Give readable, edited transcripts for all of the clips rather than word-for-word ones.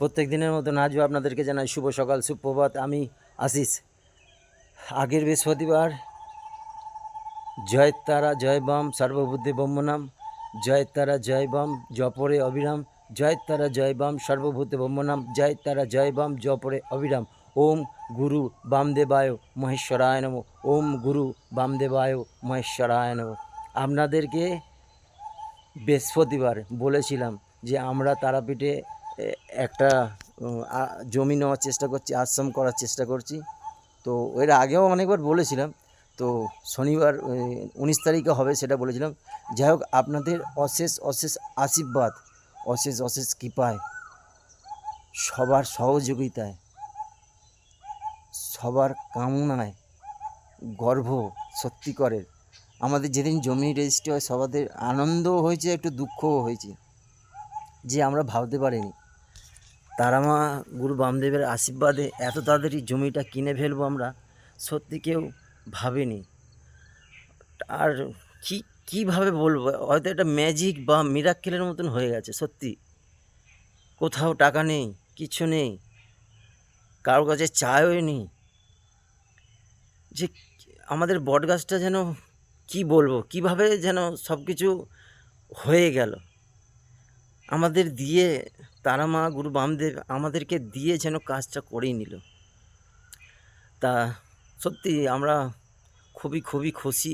প্রত্যেক দিনের মতন আজও আপনাদেরকে জানাই শুভ সকাল, সুপ্রভাত। আমি আশিস। আগের বৃহস্পতিবার জয় তারা জয় বাম সর্ববুদ্ধি ব্রহ্মনাম, জয় তারা জয় বাম জপরে অবিরাম, জয় তারা জয় বাম সর্বভূতে ব্রহ্মনাম, জয় তারা জয় বাম জপরে অবিরাম। ওম গুরু বামদেবায় মহেশ্বরায় নম, ওম গুরু বামদেবায় মহেশ্বরায় নম। আপনাদেরকে বৃহস্পতিবার বলেছিলাম যে আমরা তারাপীঠে একটা জমি নেওয়ার চেষ্টা করছি, আশ্রম করার চেষ্টা করছি। তো এর আগেও অনেকবার বলেছিলাম, তো শনিবার 19 তারিখে হবে সেটা বলেছিলাম। যাই হোক, আপনাদের অশেষ অশেষ আশীর্বাদ, অশেষ অশেষ কৃপায়, সবার সহযোগিতায়, সবার কামনায়, গর্ভ সত্যিকারের আমাদের যেদিন জমি রেজিস্ট্রি হয় সবাদের আনন্দও হয়েছে, একটু দুঃখও হয়েছে যে আমরা ভাবতে পারিনি তারামা গুরু বামদেবের আশীর্বাদে এত তাড়াতাড়ি জমিটা কিনে ফেলবো, আমরা সত্যি কেউ ভাবেনি। আর কীভাবে বলবো, হয়তো এটা ম্যাজিক বা মিরাক্কেলের মতন হয়ে গেছে। সত্যি কোথাও টাকা নেই, কিছু নেই, কারোর কাছে চায়ও নেই, যে আমাদের বটগাছটা যেন কি বলবো, কিভাবে যেন সব কিছু হয়ে গেল আমাদের দিয়ে। তারামা গুরু বামদেব আমাদেরকে দিয়ে যেন কাজটা করেই নিল। তা সত্যি আমরা খুবই খুবই খুশি,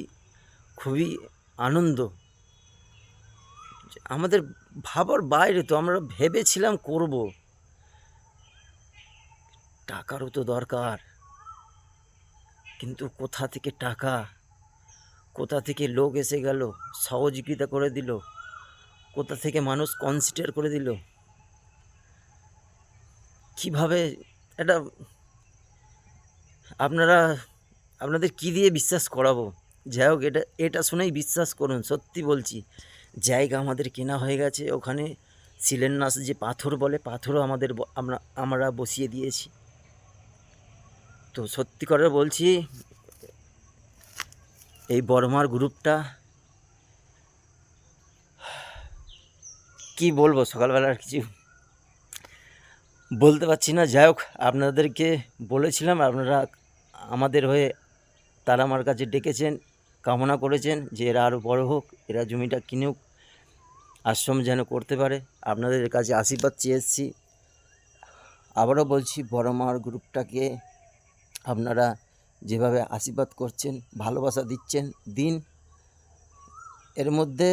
খুবই আনন্দ। আমাদের ভাবার বাইরে, তো আমরা ভেবেছিলাম করব, টাকারও তো দরকার, কিন্তু কোথা থেকে টাকা, কোথা থেকে লোক এসে গেল সহযোগিতা করে দিল, কোথা থেকে মানুষ কনসিডার করে দিল, কিভাবে এটা আপনাদের কি দিয়ে বিশ্বাস করাবো। যাই হোক, এটা শুনেই বিশ্বাস করুন, সত্যি বলছি। জায়গা আমাদের কেনা হয়ে গেছে, ওখানে শিলান্যাস যে পাথর বলে, পাথরও আমরা বসিয়ে দিয়েছি। তো সত্যি করে বলছি, এই বড়মার গ্রুপটা কি বলবো, সকালবেলা আর কিছু বলতে পারছি না। যাই হোক, আপনাদেরকে বলেছিলাম, আপনারা আমাদের হয়ে তারামার কাছে ডেকেছেন, কামনা করেছেন যে এরা আরও বড় হোক, এরা জমিটা কিনুক, আশ্রম যেন করতে পারে। আপনাদের কাছে আশীর্বাদ চেয়ে এসেছি। আবারও বলছি, বড়মার গ্রুপটাকে আপনারা যেভাবে আশীর্বাদ করছেন, ভালোবাসা দিচ্ছেন, দিন। এর মধ্যে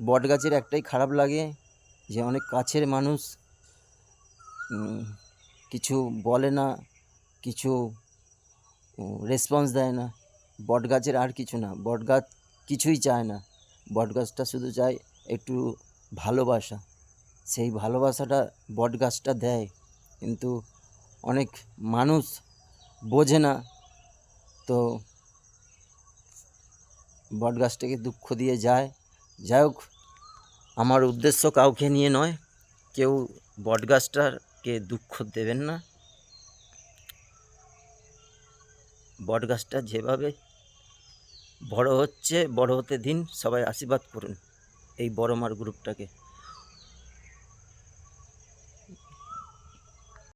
বটগাছের একটাই খারাপ লাগে যে অনেক কাছের মানুষ কিছু বলে না, কিছু রেসপন্স দেয় না। বটগাছের আর কিছু না, বটগাছ কিছুই চায় না, বটগাছটা শুধু চায় একটু ভালোবাসা। সেই ভালোবাসাটা বটগাছটা দেয়, কিন্তু অনেক মানুষ বোঝে না, তো বটগাছটাকে দুঃখ দিয়ে যায়। যাই হোক, আমার উদ্দেশ্য কাউকে নিয়ে নয়, কেউ বটগাছটাকে দুঃখ দেবেন না। বটগাছটা যেভাবে বড় হচ্ছে, বড় হতে দিন, সবাই আশীর্বাদ করুন এই বড়মার গ্রুপটাকে।